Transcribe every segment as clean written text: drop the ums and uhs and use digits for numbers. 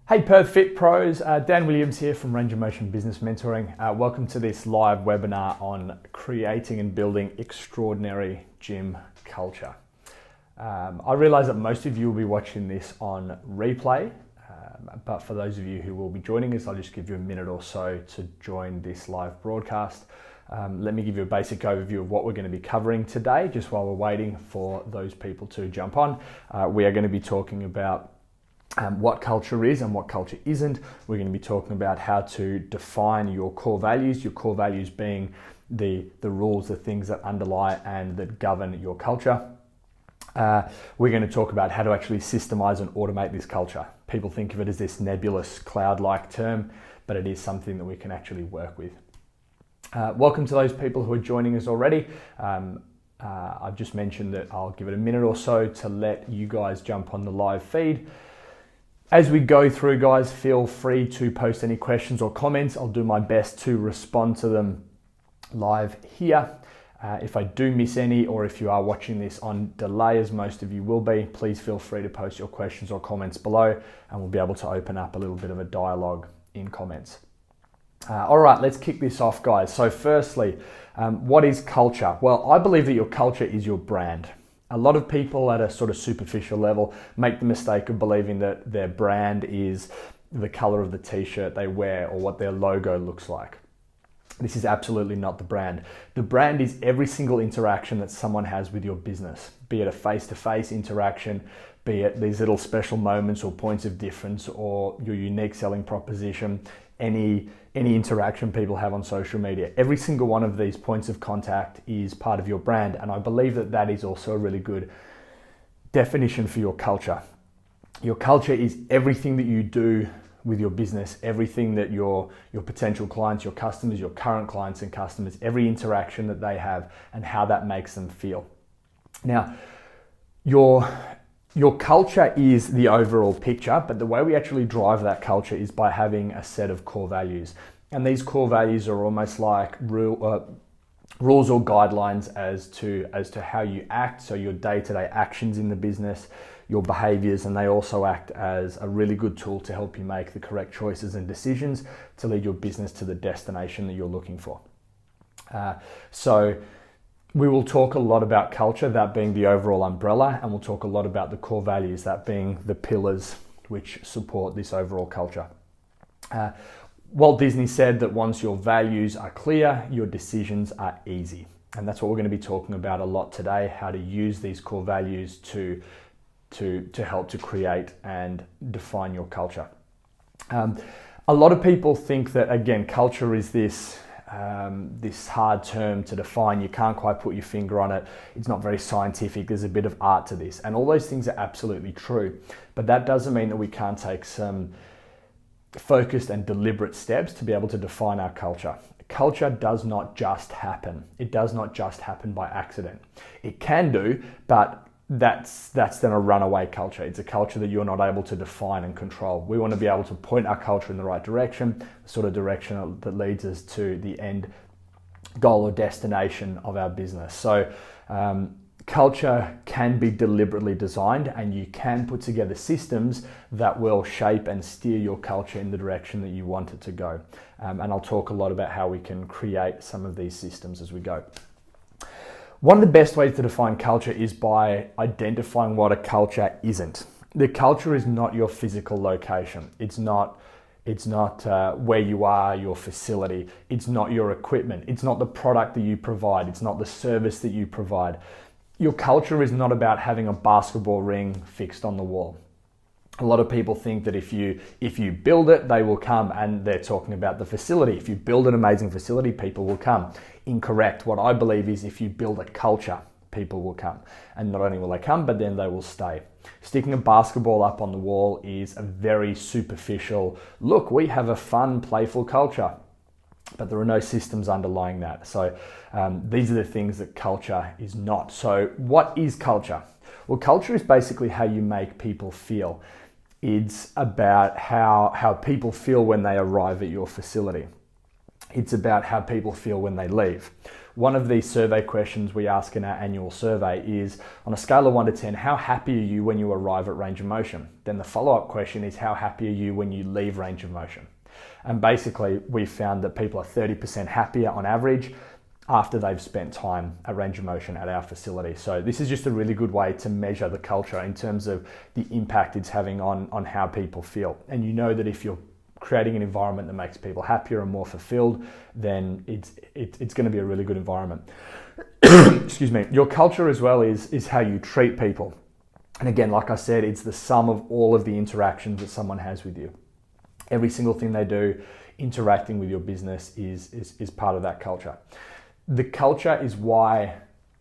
Hey Perth Fit Pros, Dan Williams here from Range of Motion Business Mentoring. Welcome to this live webinar on creating and building extraordinary gym culture. I realize that most of you will be watching this on replay, but for those of you who will be joining us, I'll just give you a minute or so to join this live broadcast. Let me give you a basic overview of what we're going to be covering today, just while we're waiting for those people to jump on. We are going to be talking about what culture is and what culture isn't. We're going to be talking about how to define your core values being the rules, the things that underlie and that govern your culture. We're going to talk about how to actually systemize and automate this culture. People think of it as this nebulous cloud-like term, but it is something that we can actually work with. Welcome to those people who are joining us already. I've just mentioned that I'll give it a minute or so to let you guys jump on the live feed. As we go through, guys, feel free to post any questions or comments. I'll do my best to respond to them live here. If I do miss any, or if you are watching this on delay, as most of you will be, please feel free to post your questions or comments below, and we'll be able to open up a little bit of a dialogue in comments. All right, let's kick this off, guys. So firstly, what is culture? Well, I believe that your culture is your brand. A lot of people at a sort of superficial level make the mistake of believing that their brand is the color of the t-shirt they wear or what their logo looks like. This is absolutely not the brand. The brand is every single interaction that someone has with your business, be it a face-to-face interaction, be it these little special moments or points of difference or your unique selling proposition, any interaction people have on social media. Every single one of these points of contact is part of your brand, and I believe that that is also a really good definition for your culture. Your culture is everything that you do with your business, everything that your potential clients, your customers, your current clients and customers, every interaction that they have and how that makes them feel. Now, your culture is the overall picture, but the way we actually drive that culture is by having a set of core values. And these core values are almost like rules or guidelines as to how you act, so your day-to-day actions in the business, your behaviors, and they also act as a really good tool to help you make the correct choices and decisions to lead your business to the destination that you're looking for. So we will talk a lot about culture, that being the overall umbrella, and we'll talk a lot about the core values, that being the pillars which support this overall culture. Walt Disney said that once your values are clear, your decisions are easy. And that's what we're going to be talking about a lot today, how to use these core values to help to create and define your culture. A lot of people think that, again, culture is this hard term to define. You can't quite put your finger on it. It's not very scientific. There's a bit of art to this. And all those things are absolutely true. But that doesn't mean that we can't take some focused and deliberate steps to be able to define our culture. Culture does not just happen. It does not just happen by accident. It can do, but that's then a runaway culture. It's a culture that you're not able to define and control. We want to be able to point our culture in the right direction, the sort of direction that leads us to the end goal or destination of our business. So culture can be deliberately designed, and you can put together systems that will shape and steer your culture in the direction that you want it to go. And I'll talk a lot about how we can create some of these systems as we go. One of the best ways to define culture is by identifying what a culture isn't. The culture is not your physical location. It's not where you are, your facility. It's not your equipment. It's not the product that you provide. It's not the service that you provide. Your culture is not about having a basketball ring fixed on the wall. A lot of people think that if you build it, they will come, and they're talking about the facility. If you build an amazing facility, people will come. Incorrect. What I believe is if you build a culture, people will come. And not only will they come, but then they will stay. Sticking a basketball up on the wall is a very superficial look. We have a fun, playful culture, but there are no systems underlying that. So these are the things that culture is not. So what is culture? Well, culture is basically how you make people feel. It's about how people feel when they arrive at your facility. It's about how people feel when they leave. one of these survey questions we ask in our annual survey is, on a scale of 1 to 10, how happy are you when you arrive at Range of Motion? Then the follow-up question is, how happy are you when you leave Range of Motion? And basically, we found that people are 30% happier on average after they've spent time at Range of Motion at our facility. So this is just a really good way to measure the culture in terms of the impact it's having on how people feel. And you know that if you're creating an environment that makes people happier and more fulfilled, then it's going to be a really good environment. Excuse me. Your culture as well is how you treat people. And again, like I said, it's the sum of all of the interactions that someone has with you. Every single thing they do interacting with your business is part of that culture. The culture is why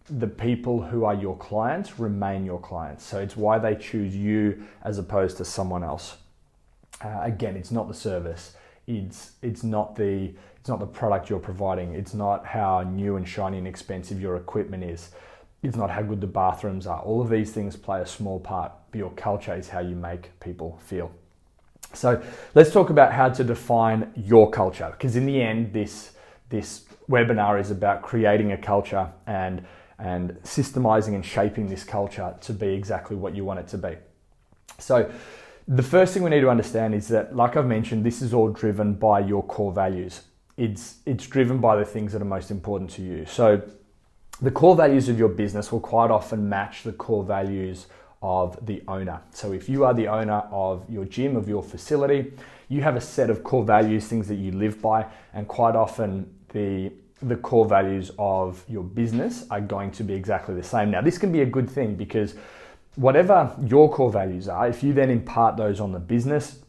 the people who are your clients remain your clients. So it's why they choose you as opposed to someone else. Again, it's not the service. It's not the product you're providing. It's not how new and shiny and expensive your equipment is. It's not how good the bathrooms are. All of these things play a small part, but your culture is how you make people feel. So let's talk about how to define your culture, because in the end, this webinar is about creating a culture and systemizing and shaping this culture to be exactly what you want it to be. So the first thing we need to understand is that, like I've mentioned, this is all driven by your core values. It's driven by the things that are most important to you. So the core values of your business will quite often match the core values of the owner. So if you are the owner of your gym, of your facility, you have a set of core values, things that you live by, and quite often the core values of your business are going to be exactly the same. Now, this can be a good thing because whatever your core values are, if you then impart those on the business,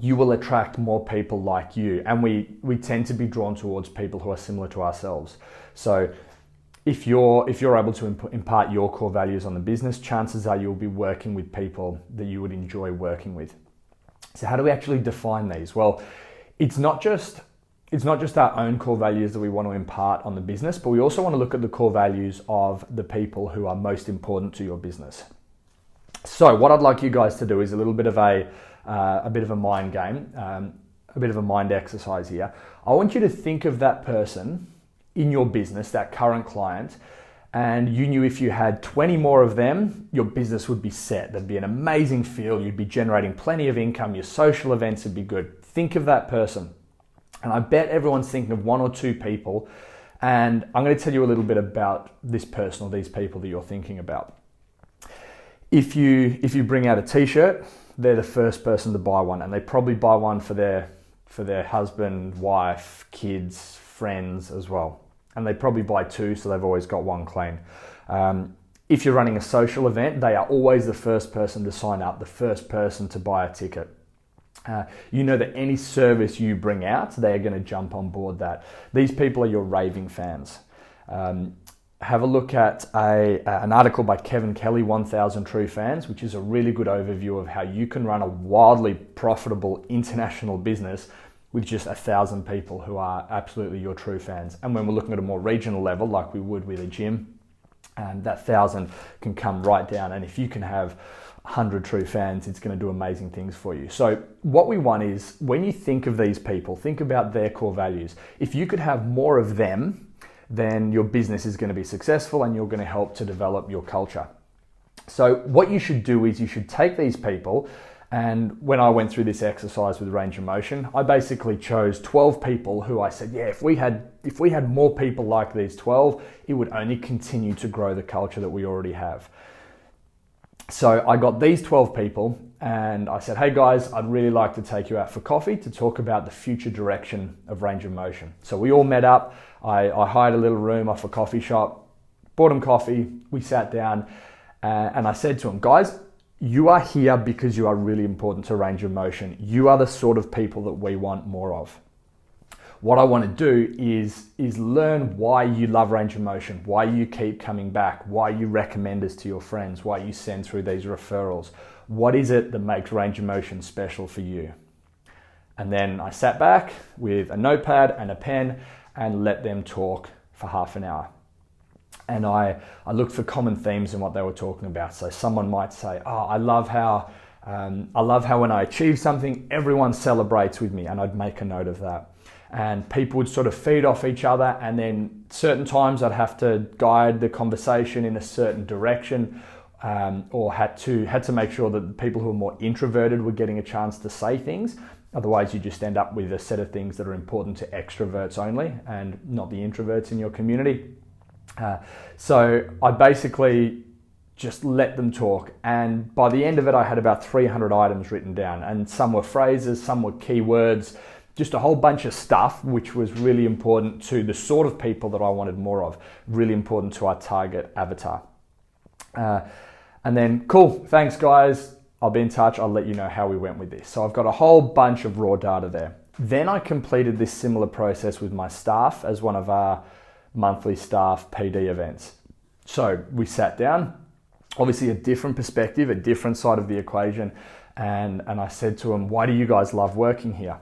you will attract more people like you. And we tend to be drawn towards people who are similar to ourselves. So if you're able to impart your core values on the business, chances are you'll be working with people that you would enjoy working with. So how do we actually define these? Well, it's not just our own core values that we want to impart on the business, but we also want to look at the core values of the people who are most important to your business. So what I'd like you guys to do is a little bit of a mind game, a bit of a mind exercise here. I want you to think of that person in your business, that current client, and you knew if you had 20 more of them, your business would be set. There'd be an amazing feel. You'd be generating plenty of income. Your social events would be good. Think of that person. And I bet everyone's thinking of 1 or 2 people. And I'm going to tell you a little bit about this person or these people that you're thinking about. If you bring out a t-shirt, they're the first person to buy one, and they probably buy one for their husband, wife, kids, friends as well. And they probably buy 2, so they've always got 1 clean. If you're running a social event, they are always the first person to sign up, the first person to buy a ticket. You know that any service you bring out, they're going to jump on board that. These people are your raving fans. Have a look at an article by Kevin Kelly, 1000 True Fans, which is a really good overview of how you can run a wildly profitable international business with just 1,000 people who are absolutely your true fans. And when we're looking at a more regional level, like we would with a gym, that 1,000 can come right down. And if you can have 100 true fans, it's going to do amazing things for you. So what we want is, when you think of these people, think about their core values. If you could have more of them, then your business is going to be successful and you're going to help to develop your culture. So what you should do is you should take these people, and when I went through this exercise with Range of Motion, I basically chose 12 people who I said, yeah, if we had more people like these 12, it would only continue to grow the culture that we already have. So I got these 12 people and I said, hey guys, I'd really like to take you out for coffee to talk about the future direction of Range of Motion. So we all met up. I hired a little room off a coffee shop, bought them coffee, we sat down, and I said to them, guys, you are here because you are really important to Range of Motion. You are the sort of people that we want more of. What I want to do is learn why you love Range of Motion, why you keep coming back, why you recommend us to your friends, why you send through these referrals. What is it that makes Range of Motion special for you? And then I sat back with a notepad and a pen and let them talk for half an hour. And I looked for common themes in what they were talking about. So someone might say, oh, I love how when I achieve something, everyone celebrates with me, and I'd make a note of that. and people would sort of feed off each other, and then certain times I'd have to guide the conversation in a certain direction, or had to make sure that the people who are more introverted were getting a chance to say things. Otherwise, you just end up with a set of things that are important to extroverts only and not the introverts in your community. So I basically just let them talk, and by the end of it I had about 300 items written down, and some were phrases, some were keywords, just a whole bunch of stuff which was really important to the sort of people that I wanted more of, really important to our target avatar. And then, cool, thanks guys, I'll be in touch, I'll let you know how we went with this. So I've got a whole bunch of raw data there. Then I completed this similar process with my staff as one of our monthly staff PD events. So we sat down, obviously a different perspective, a different side of the equation, and I said to them, why do you guys love working here?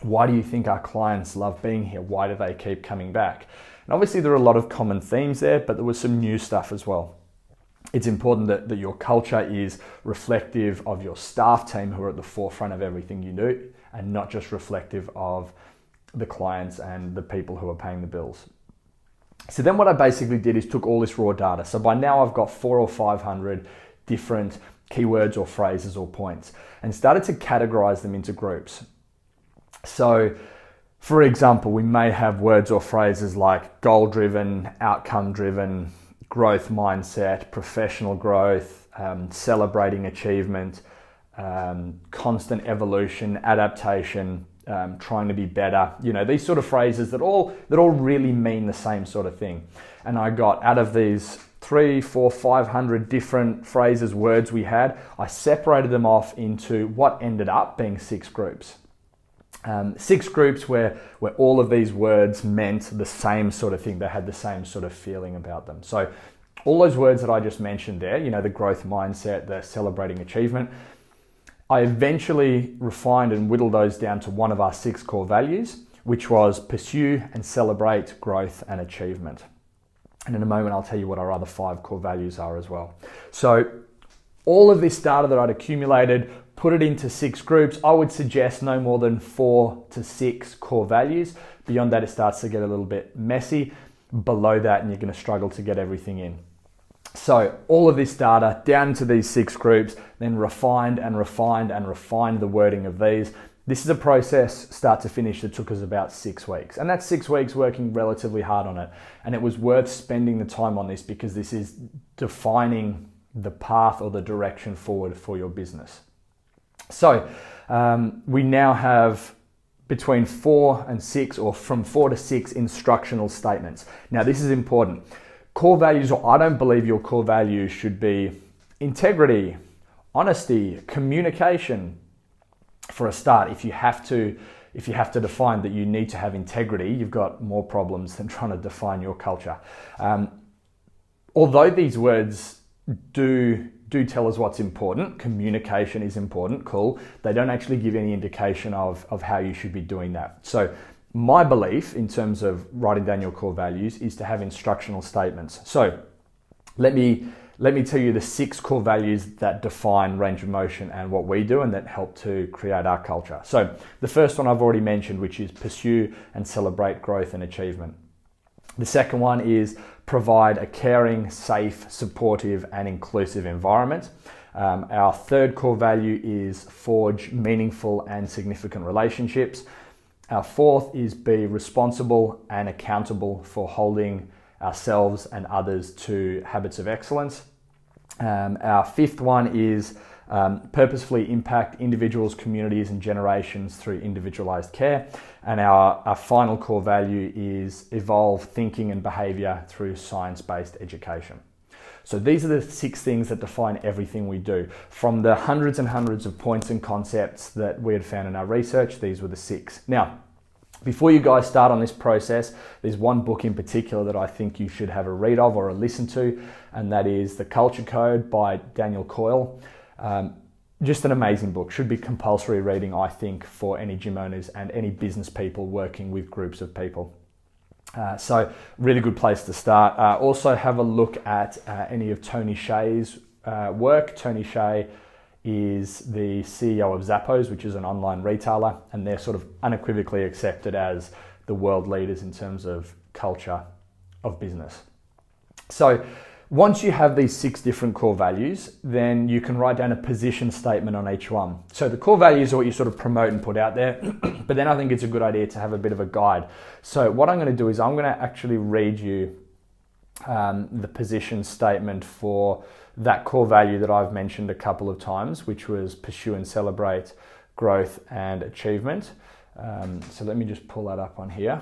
Why do you think our clients love being here? Why do they keep coming back? And obviously there are a lot of common themes there, but there was some new stuff as well. It's important that your culture is reflective of your staff team who are at the forefront of everything you do, and not just reflective of the clients and the people who are paying the bills. So then what I basically did is took all this raw data. So by now I've got 400 or 500 different keywords or phrases or points, and started to categorize them into groups. So for example, we may have words or phrases like goal-driven, outcome-driven, growth mindset, professional growth, celebrating achievement, constant evolution, adaptation, trying to be better, these sort of phrases that all really mean the same sort of thing. And I got, out of these 300, 400, 500 different phrases, words we had, I separated them off into what ended up being 6 groups. 6 groups where all of these words meant the same sort of thing. They had the same sort of feeling about them. So all those words that I just mentioned there, the growth mindset, the celebrating achievement, I eventually refined and whittled those down to one of our 6 core values, which was pursue and celebrate growth and achievement. And in a moment, I'll tell you what our other 5 core values are as well. So all of this data that I'd accumulated, put it into 6 groups. I would suggest no more than 4 to 6 core values. Beyond that, it starts to get a little bit messy. Below that, and you're going to struggle to get everything in. So all of this data down to these 6 groups, then refined the wording of these. This is a process start to finish that took us about 6 weeks. And that's 6 weeks working relatively hard on it. And it was worth spending the time on this because this is defining the path or the direction forward for your business. So we now have between 4 and 6, or from 4 to 6 instructional statements. Now this is important. Core values, or I don't believe your core values should be integrity, honesty, communication. For a start, if you have to define that you need to have integrity, you've got more problems than trying to define your culture. Although these words do tell us what's important, communication is important, cool, they don't actually give any indication of how you should be doing that. So my belief in terms of writing down your core values is to have instructional statements. So let me tell you the 6 core values that define Range of Motion and what we do and that help to create our culture. So the first one I've already mentioned, which is pursue and celebrate growth and achievement. The second one is provide a caring, safe, supportive and inclusive environment. Our third core value is forge meaningful and significant relationships. Our fourth is be responsible and accountable for holding ourselves and others to habits of excellence. Our fifth one is purposefully impact individuals, communities and generations through individualized care. And our final core value is evolve thinking and behavior through science-based education. So these are the 6 things that define everything we do. From the hundreds and hundreds of points and concepts that we had found in our research, these were the 6. Now, before you guys start on this process, there's one book in particular that I think you should have a read of or a listen to, and that is The Culture Code by Daniel Coyle. Just an amazing book, should be compulsory reading, I think, for any gym owners and any business people working with groups of people. So really good place to start. Also have a look at any of Tony Hsieh's work. Tony Hsieh is the CEO of Zappos, which is an online retailer, and they're sort of unequivocally accepted as the world leaders in terms of culture of business. So once you have these 6 different core values, then you can write down a position statement on each one. So the core values are what you sort of promote and put out there, but then I think it's a good idea to have a bit of a guide. So what I'm going to do is I'm going to actually read you the position statement for that core value that I've mentioned a couple of times, which was pursue and celebrate growth and achievement. So let me just pull that up on here.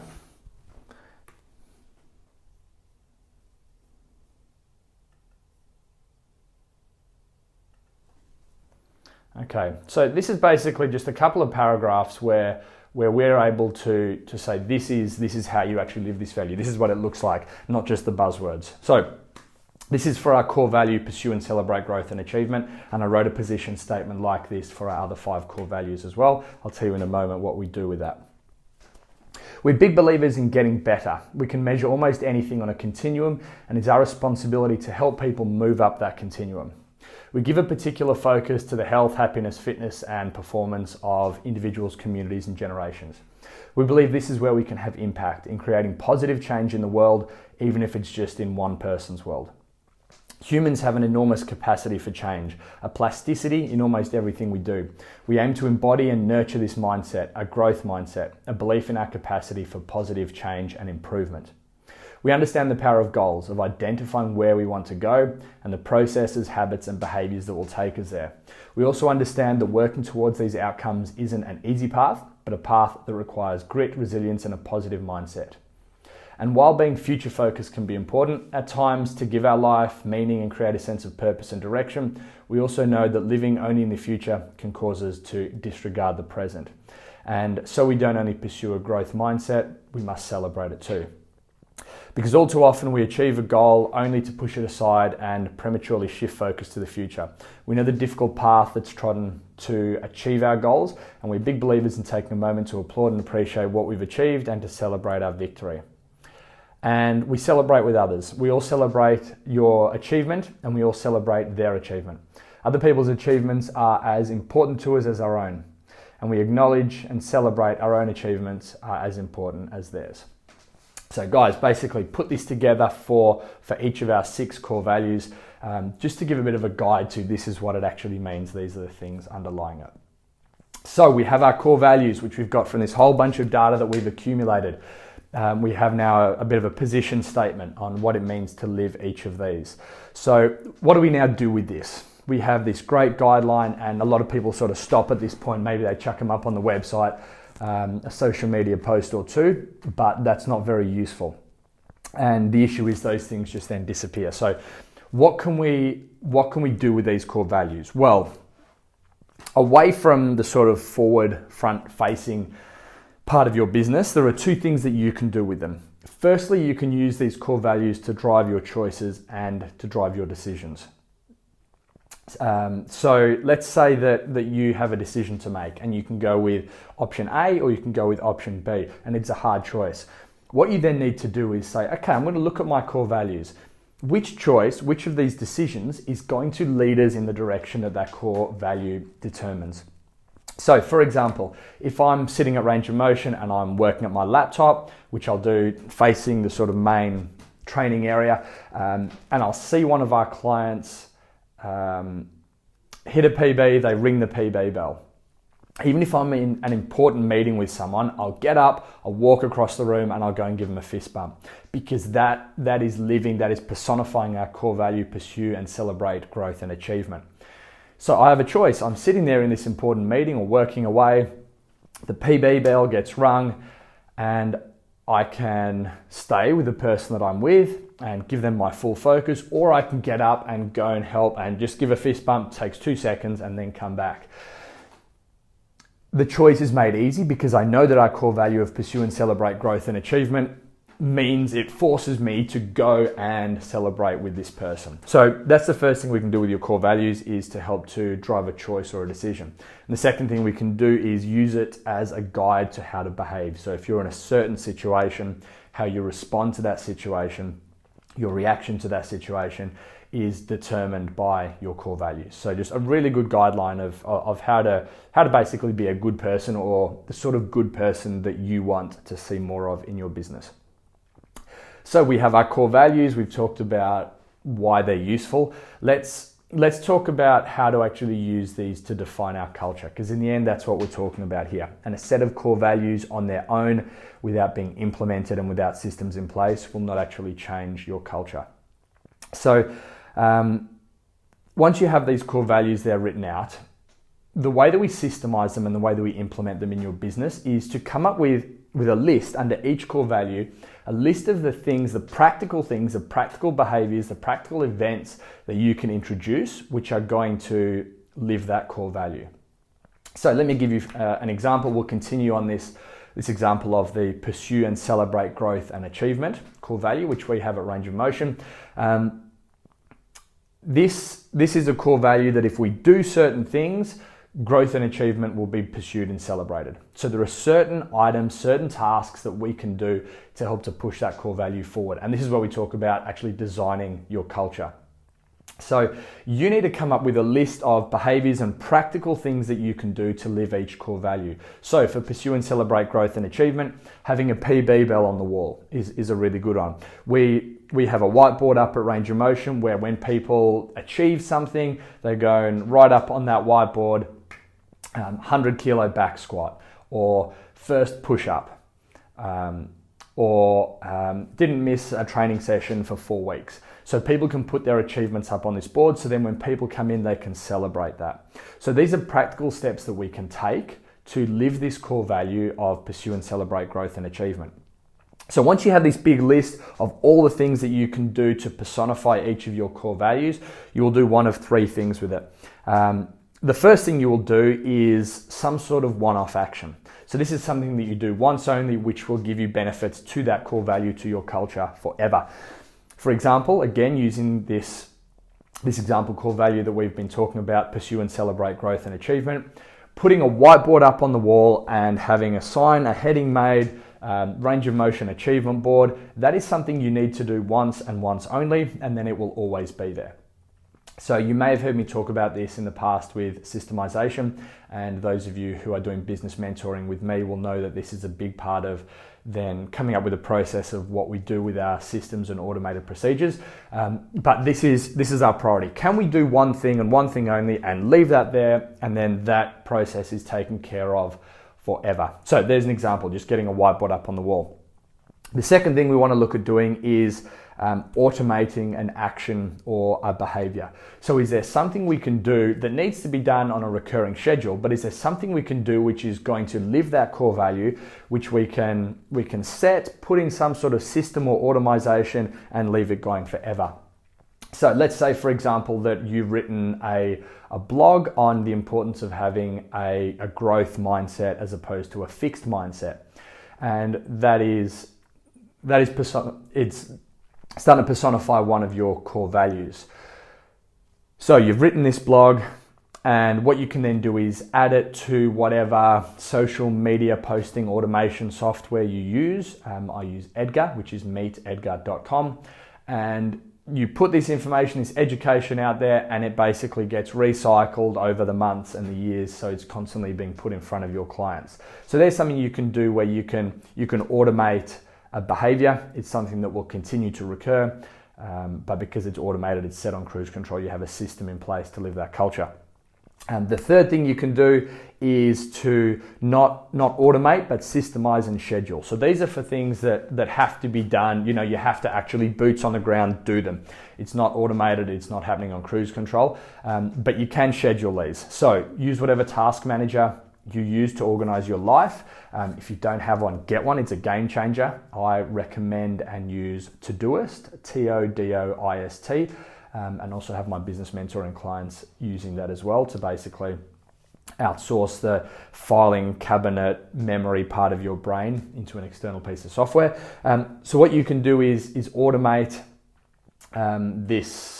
Okay, so this is basically just a couple of paragraphs where we're able to say this is how you actually live this value. This is what it looks like, not just the buzzwords. So this is for our core value, pursue and celebrate growth and achievement. And I wrote a position statement like this for our other 5 core values as well. I'll tell you in a moment what we do with that. We're big believers in getting better. We can measure almost anything on a continuum, and it's our responsibility to help people move up that continuum. We give a particular focus to the health, happiness, fitness, and performance of individuals, communities, and generations. We believe this is where we can have impact in creating positive change in the world, even if it's just in one person's world. Humans have an enormous capacity for change, a plasticity in almost everything we do. We aim to embody and nurture this mindset, a growth mindset, a belief in our capacity for positive change and improvement. We understand the power of goals, of identifying where we want to go and the processes, habits, and behaviors that will take us there. We also understand that working towards these outcomes isn't an easy path, but a path that requires grit, resilience, and a positive mindset. And while being future focused can be important at times to give our life meaning and create a sense of purpose and direction, we also know that living only in the future can cause us to disregard the present. And so we don't only pursue a growth mindset, we must celebrate it too. Because all too often we achieve a goal only to push it aside and prematurely shift focus to the future. We know the difficult path that's trodden to achieve our goals, and we're big believers in taking a moment to applaud and appreciate what we've achieved and to celebrate our victory. And we celebrate with others. We all celebrate your achievement, and we all celebrate their achievement. Other people's achievements are as important to us as our own, and we acknowledge and celebrate our own achievements are as important as theirs. So guys, basically put this together for each of our 6 core values, just to give a bit of a guide to this is what it actually means. These are the things underlying it. So we have our core values, which we've got from this whole bunch of data that we've accumulated. We have now a bit of a position statement on what it means to live each of these. So what do we now do with this? We have this great guideline, and a lot of people sort of stop at this point. Maybe they chuck them up on the website, a social media post or 2, but that's not very useful. And the issue is those things just then disappear. So what can we do with these core values? Well, away from the sort of forward, front-facing part of your business, there are 2 things that you can do with them. Firstly, you can use these core values to drive your choices and to drive your decisions. So let's say that you have a decision to make, and you can go with option A or you can go with option B, and it's a hard choice. What you then need to do is say, okay, I'm going to look at my core values. Which choice, which of these decisions is going to lead us in the direction that that core value determines? So for example, if I'm sitting at range of motion and I'm working at my laptop, which I'll do facing the sort of main training area, and I'll see one of our clients hit a PB, they ring the PB bell. Even if I'm in an important meeting with someone, I'll get up, I'll walk across the room, and I'll go and give them a fist bump, because that is living, that is personifying our core value, pursue and celebrate growth and achievement. So I have a choice. I'm sitting there in this important meeting or working away, the PB bell gets rung, and I can stay with the person that I'm with and give them my full focus, or I can get up and go and help and just give a fist bump, takes 2 seconds, and then come back. The choice is made easy because I know that our core value of pursue and celebrate growth and achievement means it forces me to go and celebrate with this person. So that's the first thing we can do with your core values, is to help to drive a choice or a decision. And the second thing we can do is use it as a guide to how to behave. So if you're in a certain situation, how you respond to that situation, your reaction to that situation is determined by your core values. So just a really good guideline of how to basically be a good person, or the sort of good person that you want to see more of in your business. So we have our core values. We've talked about why they're useful. Let's talk about how to actually use these to define our culture, because in the end, that's what we're talking about here. And a set of core values on their own, without being implemented and without systems in place, will not actually change your culture. So once you have these core values there written out, the way that we systemize them and the way that we implement them in your business is to come up with a list under each core value, a list of the things, the practical behaviors, the practical events that you can introduce, which are going to live that core value. So let me give you an example. We'll continue on this example of the pursue and celebrate growth and achievement core value, which we have at Range of Motion. This is a core value that if we do certain things, growth and achievement will be pursued and celebrated. So there are certain items, certain tasks that we can do to help to push that core value forward. And this is where we talk about actually designing your culture. So you need to come up with a list of behaviors and practical things that you can do to live each core value. So for pursue and celebrate growth and achievement, having a PB bell on the wall is a really good one. We have a whiteboard up at Range of Motion where when people achieve something, they go and write up on that whiteboard 100 kilo back squat, or first push up, or didn't miss a training session for 4 weeks. So people can put their achievements up on this board, so then when people come in, they can celebrate that. So these are practical steps that we can take to live this core value of pursue and celebrate growth and achievement. So once you have this big list of all the things that you can do to personify each of your core values, you will do one of 3 things with it. The first thing you will do is some sort of one-off action. So this is something that you do once only, which will give you benefits to that core value, to your culture forever. For example, again, using this example core value that we've been talking about, pursue and celebrate growth and achievement, putting a whiteboard up on the wall and having a sign, a heading made, Range of Motion achievement board, that is something you need to do once and once only, and then it will always be there. So you may have heard me talk about this in the past with systemization, and those of you who are doing business mentoring with me will know that this is a big part of then coming up with a process of what we do with our systems and automated procedures. But this is our priority. Can we do one thing and one thing only and leave that there, and then that process is taken care of forever? So there's an example, just getting a whiteboard up on the wall. The second thing we want to look at doing is automating an action or a behavior. So is there something we can do that needs to be done on a recurring schedule, but is there something we can do which is going to live that core value, which we can set, put in some sort of system or automation and leave it going forever? So let's say, for example, that you've written a blog on the importance of having a growth mindset as opposed to a fixed mindset. And it's starting to personify one of your core values. So you've written this blog, and what you can then do is add it to whatever social media posting automation software you use. I use Edgar, which is meetedgar.com, and you put this information, this education out there, and it basically gets recycled over the months and the years, so it's constantly being put in front of your clients. So there's something you can do where you can automate a behavior. It's something that will continue to recur, but because it's automated, it's set on cruise control, you have a system in place to live that culture. The third thing you can do is to not automate, but systemize and schedule. So these are for things that have to be done. You have to actually boots on the ground do them. It's not automated, it's not happening on cruise control, but you can schedule these. So use whatever task manager you use to organize your life. If you don't have one, get one. It's a game changer. I recommend and use Todoist, Todoist, and also have my business mentoring clients using that as well to basically outsource the filing cabinet memory part of your brain into an external piece of software. So what you can do is automate this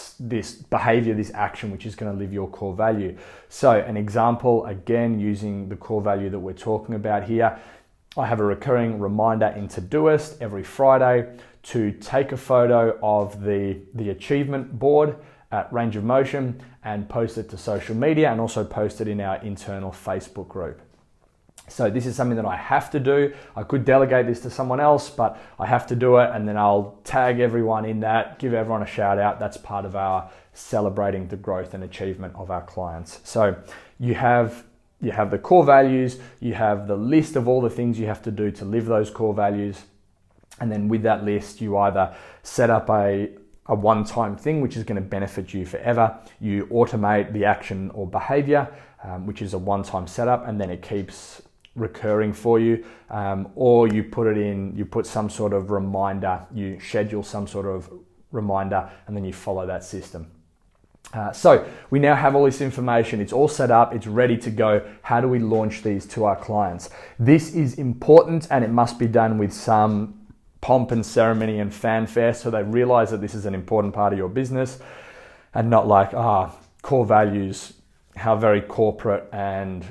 behavior, this action, which is going to live your core value. So an example, again, using the core value that we're talking about here, I have a recurring reminder in Todoist every Friday to take a photo of the achievement board at Range of Motion and post it to social media and also post it in our internal Facebook group. So this is something that I have to do. I could delegate this to someone else, but I have to do it, and then I'll tag everyone in that, give everyone a shout out. That's part of our celebrating the growth and achievement of our clients. So you have the core values, you have the list of all the things you have to do to live those core values, and then with that list, you either set up a one-time thing which is going to benefit you forever. You automate the action or behavior, which is a one-time setup, and then it keeps recurring for you, or you put some sort of reminder, you schedule some sort of reminder, and then you follow that system. So we now have all this information, it's all set up, it's ready to go. How do we launch these to our clients? This is important, and it must be done with some pomp and ceremony and fanfare, so they realize that this is an important part of your business, and not like, core values, how very corporate and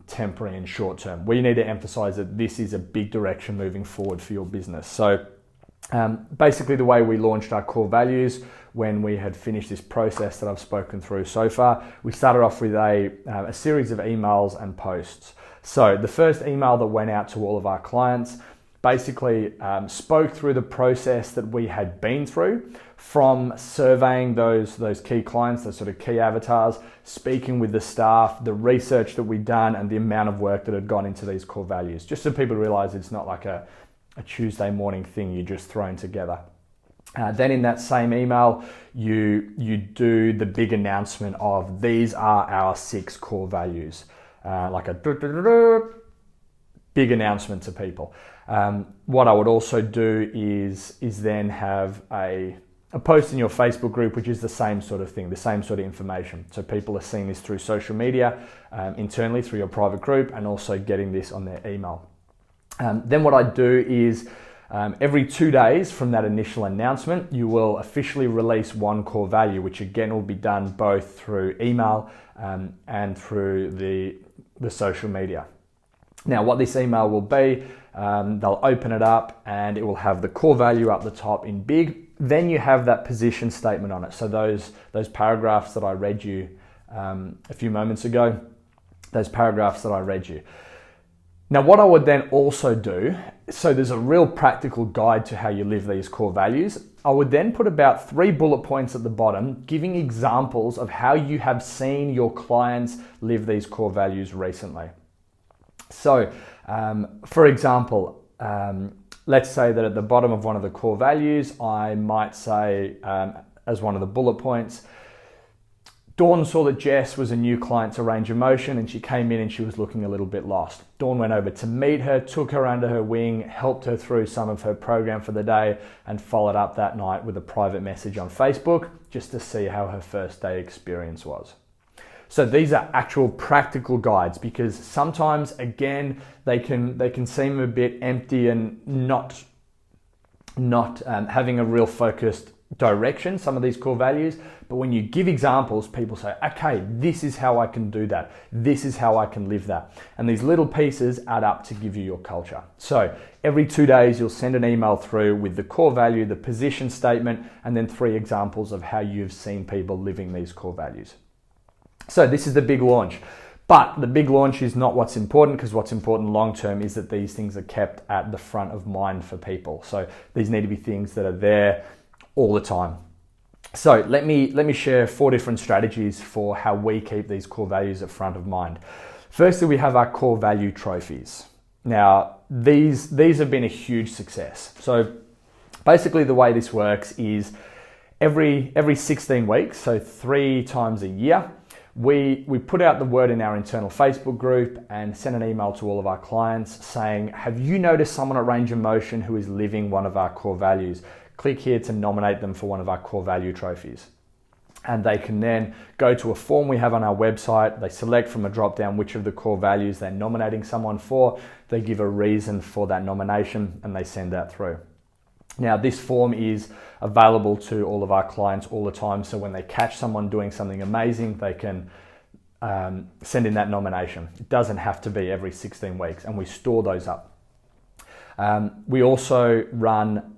temporary and short term. We need to emphasize that this is a big direction moving forward for your business. So basically the way we launched our core values, when we had finished this process that I've spoken through so far, we started off with a series of emails and posts. So the first email that went out to all of our clients basically spoke through the process that we had been through, from surveying those key clients, those sort of key avatars, speaking with the staff, the research that we'd done, and the amount of work that had gone into these core values, just so people realize it's not like a Tuesday morning thing you just thrown together. Then in that same email, you do the big announcement of these are our 6 core values, like a big announcement to people. What I would also do is then have a post in your Facebook group, which is the same sort of thing, the same sort of information. So people are seeing this through social media, internally through your private group, and also getting this on their email. Then what I do is every 2 days from that initial announcement, you will officially release one core value, which again will be done both through email and through the social media. Now, what this email will be, they'll open it up and it will have the core value up the top in big. Then you have that position statement on it. So those paragraphs that I read you a few moments ago, those paragraphs that I read you. Now, what I would then also do, so there's a real practical guide to how you live these core values. I would then put about 3 bullet points at the bottom, giving examples of how you have seen your clients live these core values recently. So, for example, let's say that at the bottom of one of the core values, I might say, as one of the bullet points, Dawn saw that Jess was a new client to Range of Motion, and she came in and she was looking a little bit lost. Dawn went over to meet her, took her under her wing, helped her through some of her program for the day, and followed up that night with a private message on Facebook just to see how her first day experience was. So these are actual practical guides, because sometimes, again, they can seem a bit empty and not having a real focused direction, some of these core values. But when you give examples, people say, okay, this is how I can do that. This is how I can live that. And these little pieces add up to give you your culture. So every 2 days, you'll send an email through with the core value, the position statement, and then 3 examples of how you've seen people living these core values. So this is the big launch. But the big launch is not what's important, because what's important long term is that these things are kept at the front of mind for people. So these need to be things that are there all the time. So let me share 4 different strategies for how we keep these core values at front of mind. Firstly, we have our core value trophies. Now, these have been a huge success. So basically the way this works is every 16 weeks, so 3 times a year, we put out the word in our internal Facebook group and send an email to all of our clients saying, have you noticed someone at Range of Motion who is living one of our core values? Click here to nominate them for one of our core value trophies. And they can then go to a form we have on our website. They select from a drop down which of the core values they're nominating someone for. They give a reason for that nomination and they send that through. Now, this form is available to all of our clients all the time. So when they catch someone doing something amazing, they can send in that nomination. It doesn't have to be every 16 weeks, and we store those up. We also run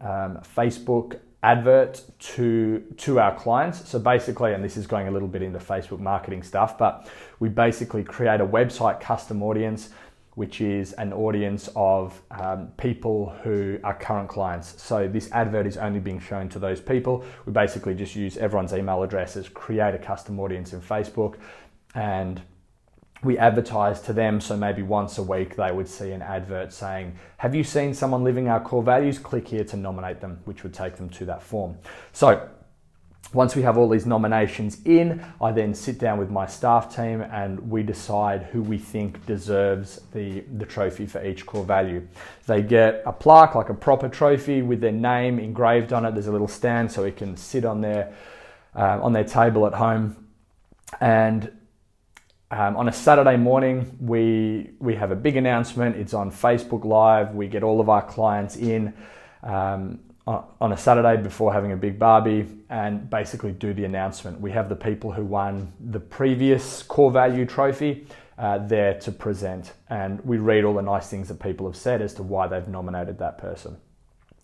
Facebook advert to our clients. So basically, and this is going a little bit into Facebook marketing stuff, but we basically create a website custom audience, which is an audience of people who are current clients. So this advert is only being shown to those people. We basically just use everyone's email addresses, create a custom audience in Facebook, and we advertise to them. So maybe once a week they would see an advert saying, have you seen someone living our core values? Click here to nominate them, which would take them to that form. So once we have all these nominations in, I then sit down with my staff team and we decide who we think deserves the trophy for each core value. They get a plaque, like a proper trophy with their name engraved on it. There's a little stand so it can sit on their table at home. And on a Saturday morning, we have a big announcement. It's on Facebook Live. We get all of our clients in on a Saturday before having a big barbie and basically do the announcement. We have the people who won the previous core value trophy there to present, and we read all the nice things that people have said as to why they've nominated that person.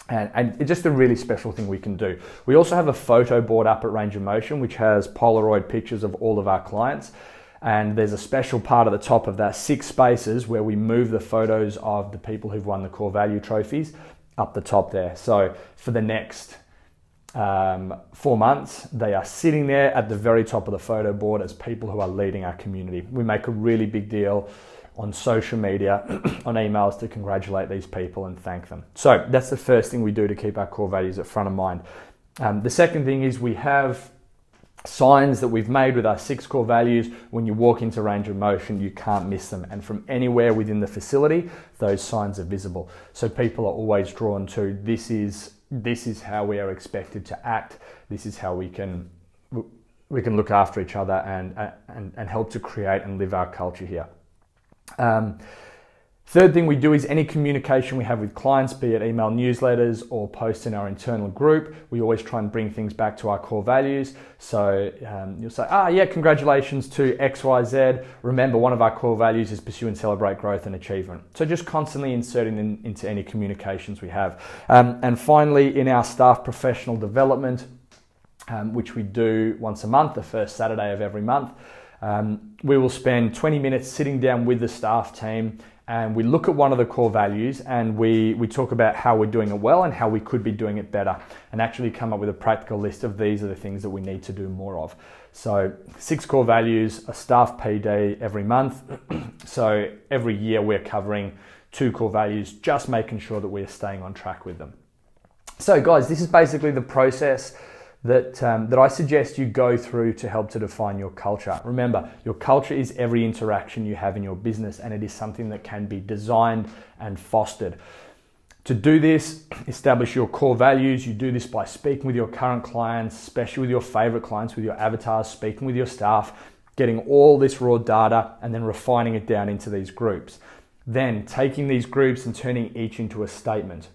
And it's just a really special thing we can do. We also have a photo board up at Range of Motion, which has Polaroid pictures of all of our clients. And there's a special part at the top of that 6 spaces where we move the photos of the people who've won the core value trophies up the top there. So for the next 4 months, they are sitting there at the very top of the photo board as people who are leading our community. We make a really big deal on social media, on emails to congratulate these people and thank them. So that's the first thing we do to keep our core values at front of mind. The second thing is we have signs that we've made with our 6 core values. When you walk into Range of Motion, you can't miss them. And from anywhere within the facility, those signs are visible. So people are always drawn to, this is how we are expected to act. This is how we can look after each other and help to create and live our culture here. Third thing we do is any communication we have with clients, be it email newsletters or posts in our internal group, we always try and bring things back to our core values. So you'll say, yeah, congratulations to XYZ. Remember, one of our core values is pursue and celebrate growth and achievement. So just constantly inserting them into any communications we have. And finally, in our staff professional development, which we do once a month, the first Saturday of every month, we will spend 20 minutes sitting down with the staff team and we look at one of the core values and we talk about how we're doing it well and how we could be doing it better, and actually come up with a practical list of these are the things that we need to do more of. So 6 core values, a staff PD every month. So every year we're covering 2 core values, just making sure that we're staying on track with them. So guys, this is basically the process that I suggest you go through to help to define your culture. Remember, your culture is every interaction you have in your business, and it is something that can be designed and fostered. To do this, establish your core values. You do this by speaking with your current clients, especially with your favorite clients, with your avatars, speaking with your staff, getting all this raw data and then refining it down into these groups. Then taking these groups and turning each into a statement.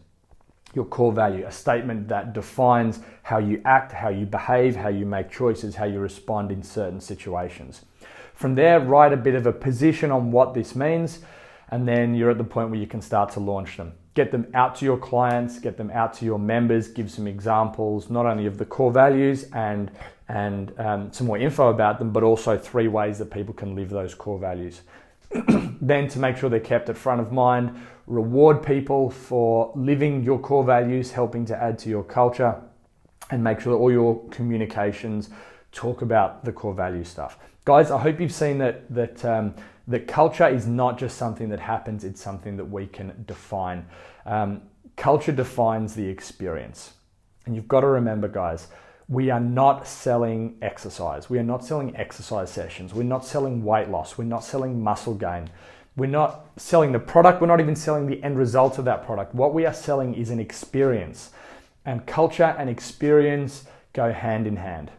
Your core value, a statement that defines how you act, how you behave, how you make choices, how you respond in certain situations. From there, write a bit of a position on what this means, and then you're at the point where you can start to launch them. Get them out to your clients, get them out to your members, give some examples, not only of the core values and some more info about them, but also 3 ways that people can live those core values. Then, to make sure they're kept at front of mind, reward people for living your core values, helping to add to your culture, and make sure that all your communications talk about the core value stuff. Guys, I hope you've seen that culture is not just something that happens, it's something that we can define. Culture defines the experience. And you've got to remember, guys, we are not selling exercise. We are not selling exercise sessions. We're not selling weight loss. We're not selling muscle gain. We're not selling the product. We're not even selling the end result of that product. What we are selling is an experience. And culture and experience go hand in hand.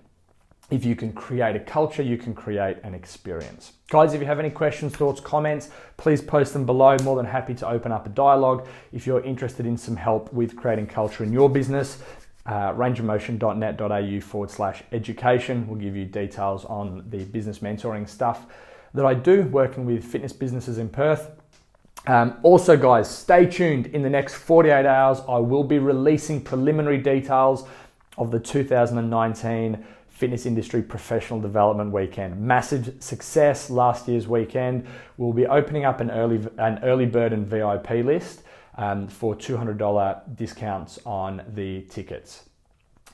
If you can create a culture, you can create an experience. Guys, if you have any questions, thoughts, comments, please post them below. More than happy to open up a dialogue. If you're interested in some help with creating culture in your business, rangeofmotion.net.au/education will give you details on the business mentoring stuff that I do, working with fitness businesses in Perth. Also, guys, stay tuned. In the next 48 hours, I will be releasing preliminary details of the 2019 Fitness Industry Professional Development Weekend. Massive success last year's weekend. We'll be opening up an early bird and VIP list for $200 discounts on the tickets.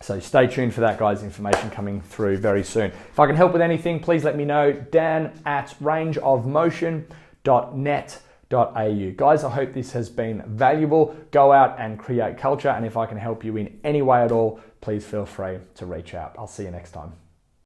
So stay tuned for that, guys. Information coming through very soon. If I can help with anything, please let me know. dan@rangeofmotion.net.au. Guys, I hope this has been valuable. Go out and create culture. And if I can help you in any way at all, please feel free to reach out. I'll see you next time.